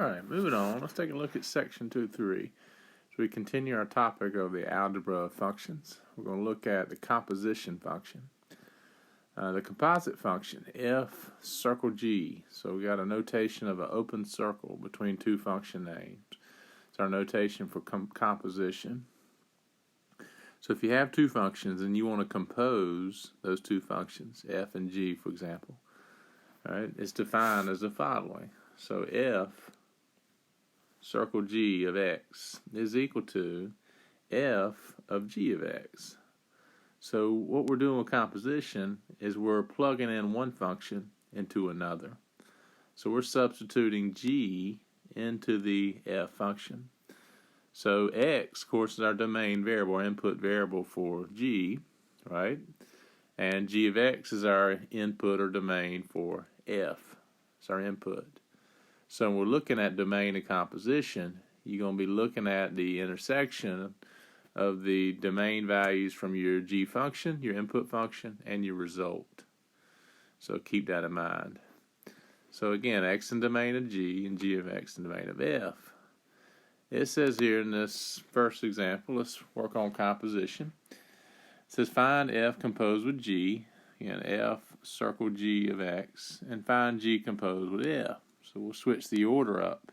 Alright, moving on, let's take a look at section 2.3. As we continue our topic of the algebra of functions, we're going to look at the composition function. The composite function, f circle g. So we got a notation of an open circle between two function names. It's our notation for composition. So if you have two functions and you want to compose those two functions, f and g for example, right, it's defined as the following. So f circle g of x is equal to f of g of x. So what we're doing with composition is we're plugging in one function into another. So we're substituting g into the f function. So x, of course, is our domain variable, our input variable for g, right? And g of x is our input or domain for f. It's our input. So when we're looking at domain and composition, you're going to be looking at the intersection of the domain values from your g function, your input function, and your result. So keep that in mind. So again, x in domain of g and g of x in domain of f. It says here in this first example, let's work on composition. It says find f composed with g, again f circle g of x, and find g composed with f. So we'll switch the order up.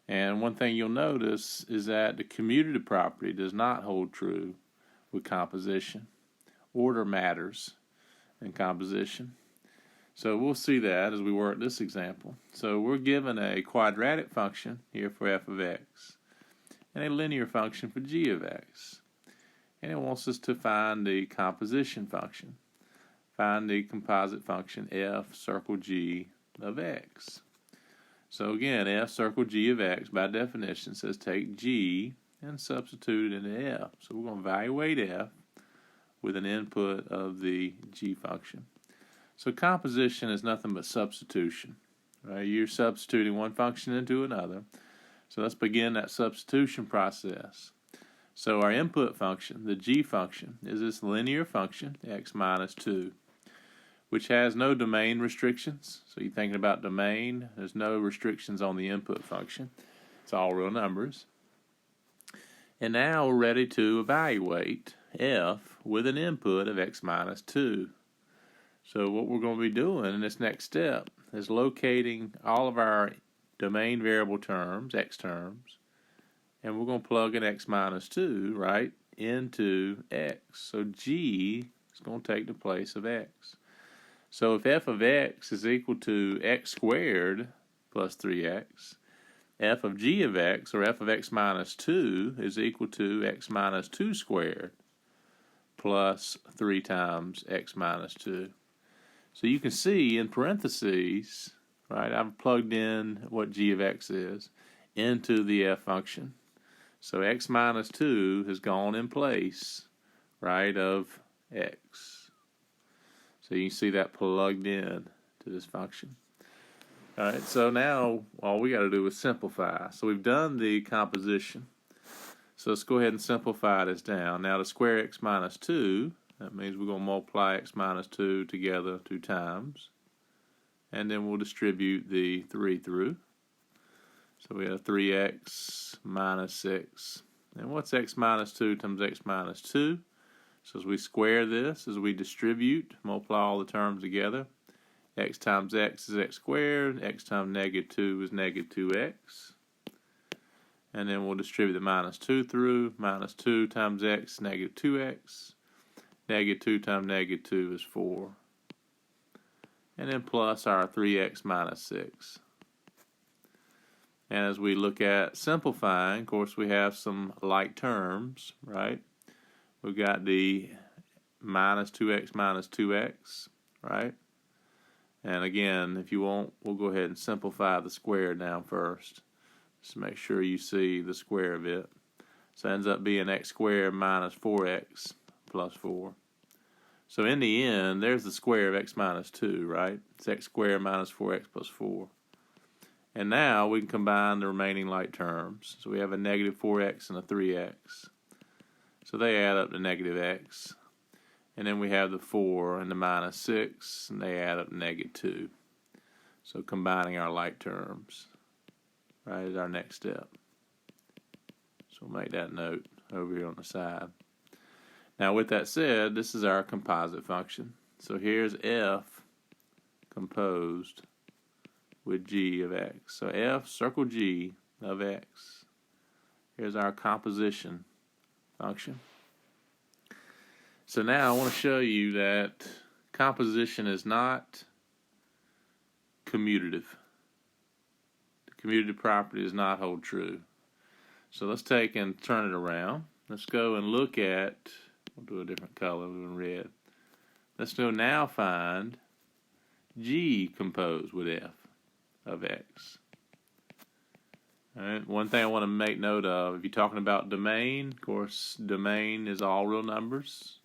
And one thing you'll notice is that the commutative property does not hold true with composition. Order matters in composition. So we'll see that as we work this example. So we're given a quadratic function here for f of x and a linear function for g of x. And it wants us to find the composition function. Find the composite function f circle g of x. So again, f circle g of x by definition says take g and substitute it into f. So we're going to evaluate f with an input of the g function. So composition is nothing but substitution. Right? You're substituting one function into another. So let's begin that substitution process. So our input function, the g function, is this linear function, x minus 2. Which has no domain restrictions. So you're thinking about domain, there's no restrictions on the input function. It's all real numbers. And now we're ready to evaluate f with an input of x minus 2. So what we're going to be doing in this next step is locating all of our domain variable terms, x terms, and we're going to plug in x minus 2, right, into x. So g is going to take the place of x. So if f of x is equal to x squared plus 3x, f of g of x, or f of x minus 2, is equal to x minus 2 squared plus 3 times x minus 2. So you can see in parentheses, right, I've plugged in what g of x is into the f function. So x minus 2 has gone in place, right, of x. So you can see that plugged in to this function. All right, so now all we got to do is simplify. So we've done the composition. So let's go ahead and simplify this down. Now to square x minus 2, that means we're going to multiply x minus 2 together 2 times. And then we'll distribute the 3 through. So we have 3x minus 6. And what's x minus 2 times x minus 2? So as we square this, as we distribute, multiply all the terms together, x times x is x squared, x times negative 2 is negative 2x. And then we'll distribute the minus 2 through, minus 2 times x, negative 2x. Negative 2 times negative 2 is 4. And then plus our 3x minus 6. And as we look at simplifying, of course we have some like terms, right? We've got the minus 2x minus 2x, right? And again, if you want, we'll go ahead and simplify the square down first. Just make sure you see the square of it. So it ends up being x squared minus 4x plus 4. So in the end, there's the square of x minus 2, right? It's x squared minus 4x plus 4. And now we can combine the remaining like terms. So we have a negative 4x and a 3x. So they add up to negative x. And then we have the 4 and the minus 6, and they add up to negative 2. So combining our like terms. right, is our next step. So we'll make that note over here on the side. Now with that said, this is our composite function. So here's f composed with g of x. So f, circle g of x. Here's our composition function. So now I want to show you that composition is not commutative. The commutative property does not hold true. So let's take and turn it around. Let's go and look at, we'll do a different color, we'll do red. Let's go now find g composed with f of x. All right, one thing I want to make note of, if you're talking about domain, of course, domain is all real numbers,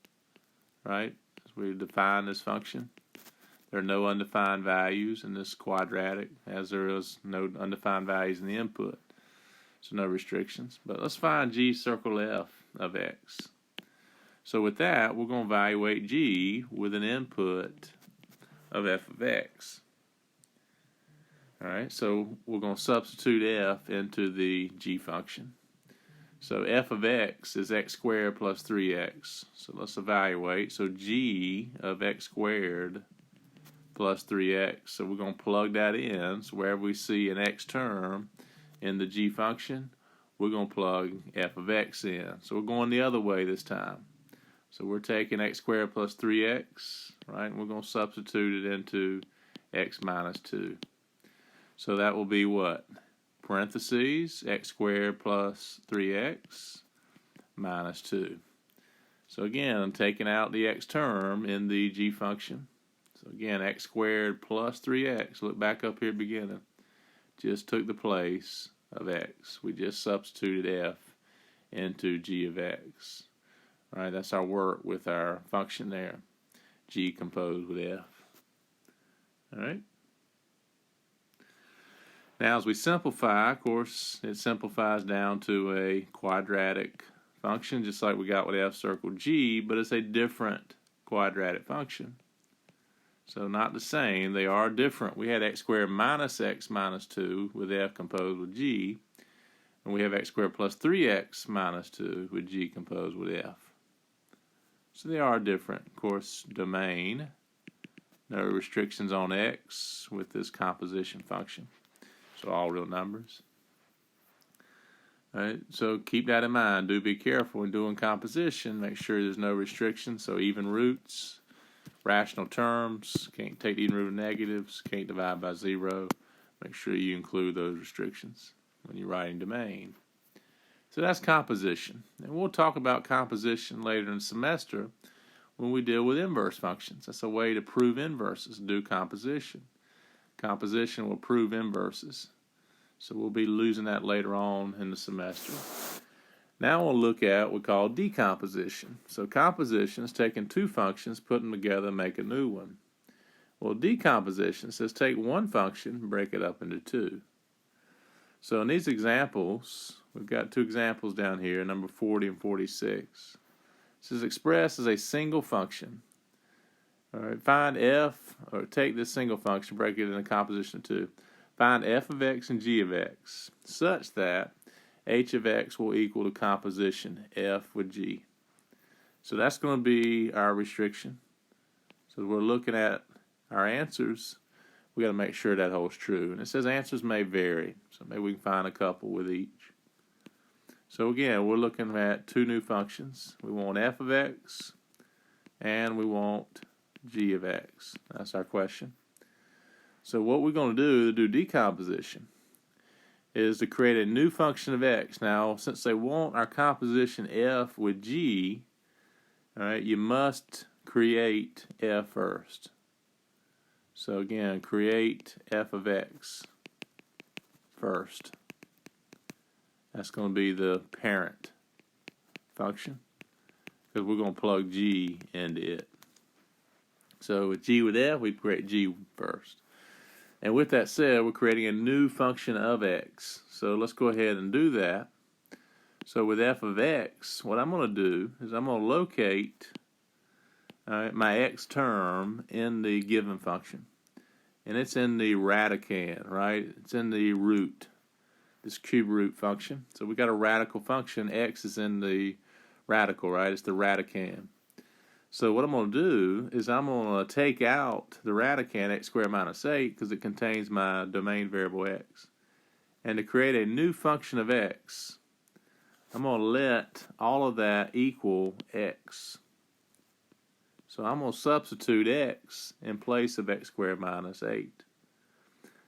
right? As we define this function. There are no undefined values in this quadratic, as there is no undefined values in the input. So no restrictions. But let's find g circle f of x. So with that, we're going to evaluate g with an input of f of x. All right, so we're going to substitute f into the g function. So f of x is x squared plus 3x. So let's evaluate. So g of x squared plus 3x. So we're going to plug that in. So wherever we see an x term in the g function, we're going to plug f of x in. So we're going the other way this time. So we're taking x squared plus 3x, right? And we're going to substitute it into x minus 2. So that will be what? Parentheses, x squared plus 3x minus 2. So again, I'm taking out the x term in the g function. So again, x squared plus 3x, look back up here at the beginning, just took the place of x. We just substituted f into g of x. All right, that's our work with our function there, g composed with f. All right. Now as we simplify, of course, it simplifies down to a quadratic function, just like we got with f circled g, but it's a different quadratic function. So not the same, they are different. We had x squared minus x minus 2 with f composed with g, and we have x squared plus 3x minus 2 with g composed with f. So they are different. Of course, domain, no restrictions on x with this composition function. So all real numbers. All right, so keep that in mind. Do be careful when doing composition. Make sure there's no restrictions. So even roots, rational terms, can't take the even root of negatives, can't divide by 0. Make sure you include those restrictions when you're writing domain. So that's composition. And we'll talk about composition later in the semester when we deal with inverse functions. That's a way to prove inverses, do composition. Composition will prove inverses. So we'll be losing that later on in the semester. Now we'll look at what we call decomposition. So composition is taking two functions, put them together, and make a new one. Well, decomposition says take one function and break it up into two. So in these examples, we've got two examples down here, number 40 and 46. It says express as a single function. All right, find f, or take this single function, break it into composition of two. Find f of x and g of x, such that h of x will equal to composition f with g. So that's going to be our restriction. So we're looking at our answers. We got to make sure that holds true. And it says answers may vary. So maybe we can find a couple with each. So again, we're looking at two new functions. We want f of x and we want g of x. That's our question. So what we're going to do decomposition is to create a new function of x. Now, since they want our composition f with g, all right, you must create f first. So again, create f of x first. That's going to be the parent function because we're going to plug g into it. So with g with f, we create g first. And with that said, we're creating a new function of x. So let's go ahead and do that. So with f of x, what I'm going to do is I'm going to locate my x term in the given function. And it's in the radicand, right? It's in the root. this cube root function. So we got a radical function. X is in the radical, right? It's the radicand. So what I'm going to do is I'm going to take out the radicand, x squared minus 8, because it contains my domain variable x. And to create a new function of x, I'm going to let all of that equal x. So I'm going to substitute x in place of x squared minus 8.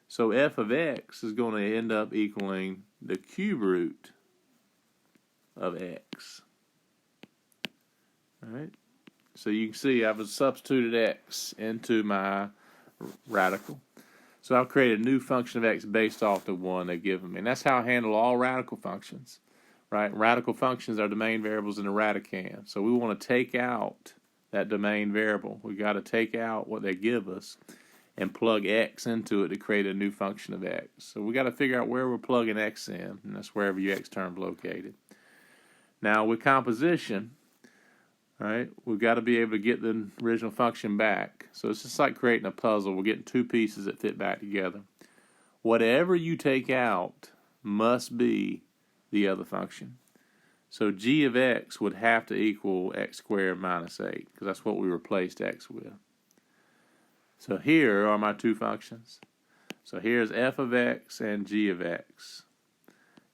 So f of x is going to end up equaling the cube root of x. All right. So you can see I've substituted x into my radical. So I'll create a new function of x based off the one they've given me. And that's how I handle all radical functions. Right? Radical functions are domain variables in the radicand. So we want to take out that domain variable. We've got to take out what they give us and plug x into it to create a new function of x. So we've got to figure out where we're plugging x in, and that's wherever your x term is located. Now with composition, right, we've got to be able to get the original function back. So it's just like creating a puzzle. We're getting two pieces that fit back together. Whatever you take out must be the other function. So g of x would have to equal x squared minus 8, because that's what we replaced x with. So here are my two functions. So here's f of x and g of x,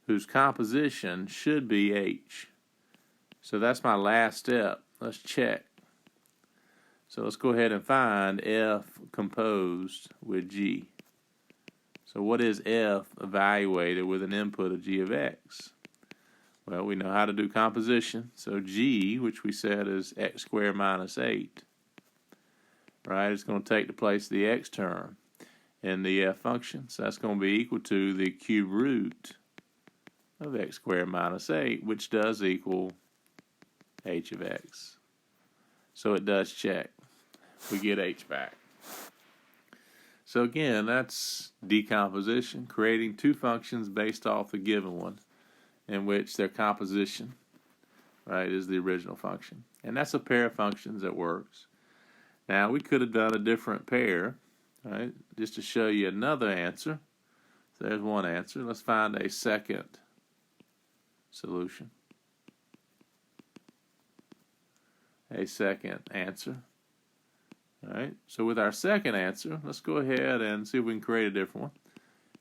whose composition should be h. So that's my last step. Let's check. So let's go ahead and find f composed with g. So what is f evaluated with an input of g of x? Well, we know how to do composition. So g, which we said is x squared minus 8, right, it's going to take the place of the x term in the f function. So that's going to be equal to the cube root of x squared minus 8, which does equal h of x. So it does check. We get h back. So again, that's decomposition, creating two functions based off the given one, in which their composition, right, is the original function. And that's a pair of functions that works. Now, we could have done a different pair, right, just to show you another answer. So there's one answer. Let's find a second solution. A second answer. All right, so with our second answer, let's go ahead and see if we can create a different one.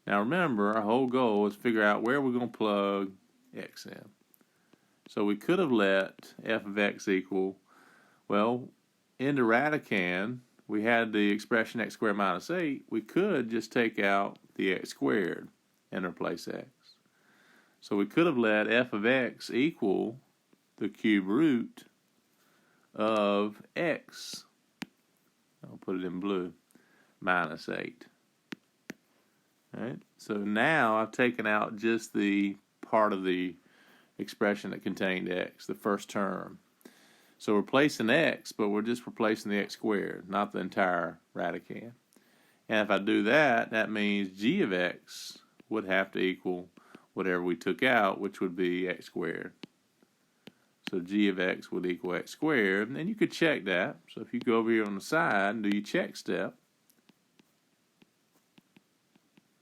Now remember, our whole goal is to figure out where we're going to plug x in. So we could have let f of x equal, well, in the radicand, we had the expression x squared minus 8. We could just take out the x squared and replace x. So we could have let f of x equal the cube root of x. I'll put it in blue, minus 8. All right, so now I've taken out just the part of the expression that contained x, the first term. So we're replacing x, but we're just replacing the x squared, not the entire radicand. And if I do that, that means g of x would have to equal whatever we took out, which would be x squared. So g of x would equal x squared, and you could check that. So if you go over here on the side and do your check step,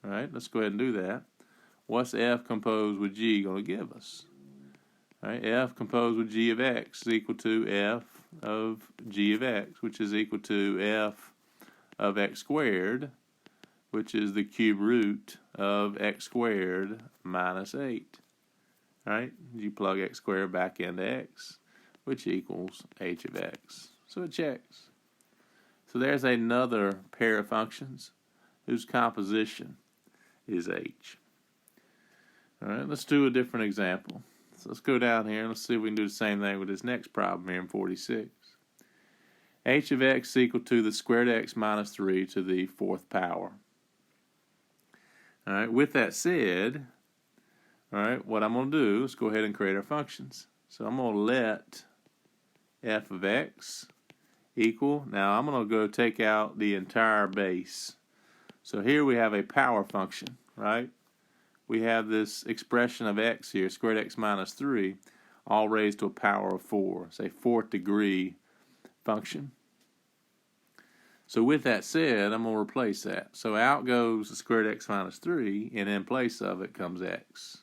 all right, let's go ahead and do that. What's f composed with g going to give us? All right, f composed with g of x is equal to f of g of x, which is equal to f of x squared, which is the cube root of x squared minus 8. All right, you plug x squared back into x, which equals h of x. So it checks. So there's another pair of functions whose composition is h. All right, let's do a different example. So let's go down here and let's see if we can do the same thing with this next problem here in 46. H of x is equal to the squared x minus 3 to the 4th power. All right, with that said, all right, what I'm going to do is go ahead and create our functions. So I'm going to let f of x equal, now I'm going to go take out the entire base. So here we have a power function, right? We have this expression of x here, squared x minus 3, all raised to a power of 4. It's a 4th degree function. So with that said, I'm going to replace that. So out goes the square root of x minus 3, and in place of it comes x.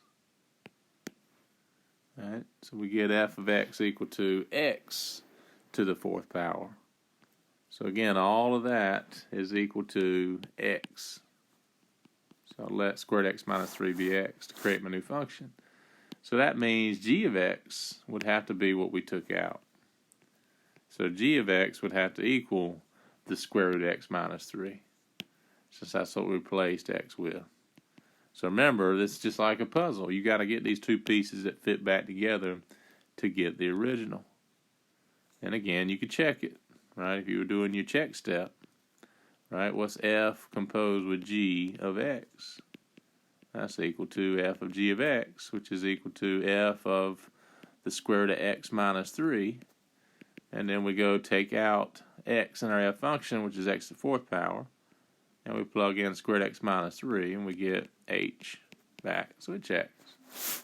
All right, so we get f of x equal to x to the 4th power. So again, all of that is equal to x. So I'll let square root of x minus 3 be x to create my new function. So that means g of x would have to be what we took out. So g of x would have to equal the square root of x minus 3, since that's what we replaced x with. So remember, this is just like a puzzle. You got to get these two pieces that fit back together to get the original. And again, you could check it, right? If you were doing your check step, right? What's f composed with g of x? That's equal to f of g of x, which is equal to f of the square root of x minus 3. And then we go take out x in our f function, which is x to the 4th power. And we plug in square root of x minus 3, and we get h back. So it checks.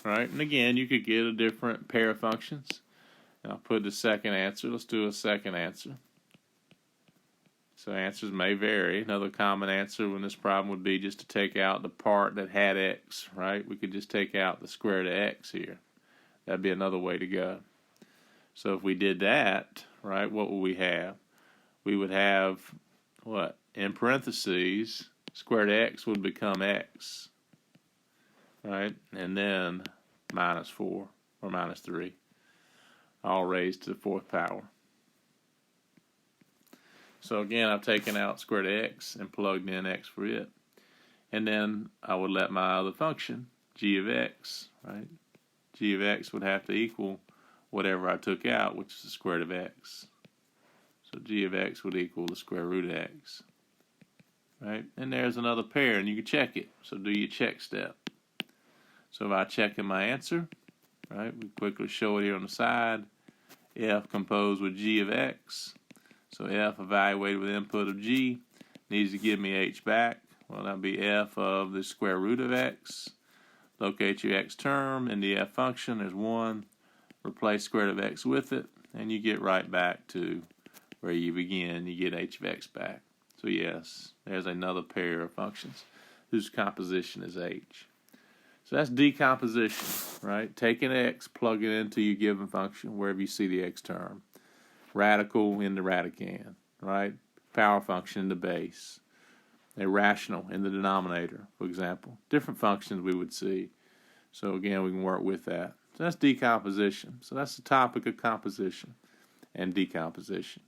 Right? And again, you could get a different pair of functions. And I'll put the second answer. Let's do a second answer. So answers may vary. Another common answer in this problem would be just to take out the part that had x, right? We could just take out the square root of x here. That'd be another way to go. So if we did that, right, what would we have? We would have, what? In parentheses, square root of x would become x, right? And then minus 4 or minus 3, all raised to the 4th power. So again, I've taken out square root of x and plugged in x for it. And then I would let my other function, g of x, right? G of x would have to equal whatever I took out, which is the square root of x. So g of x would equal the square root of x. Right? And there's another pair, and you can check it. So do your check step. So if I check in my answer, right, we quickly show it here on the side. F composed with g of x. So f evaluated with input of g needs to give me h back. Well, that'll be f of the square root of x. Locate your x term in the f function. There's 1. Replace square root of x with it, and you get right back to where you begin. You get h of x back. So yes, there's another pair of functions whose composition is h. So that's decomposition, right? Taking x, plug it into your given function wherever you see the x term. Radical in the radicand, right? Power function in the base. A rational in the denominator, for example. Different functions we would see. So again, we can work with that. So that's decomposition. So that's the topic of composition and decomposition.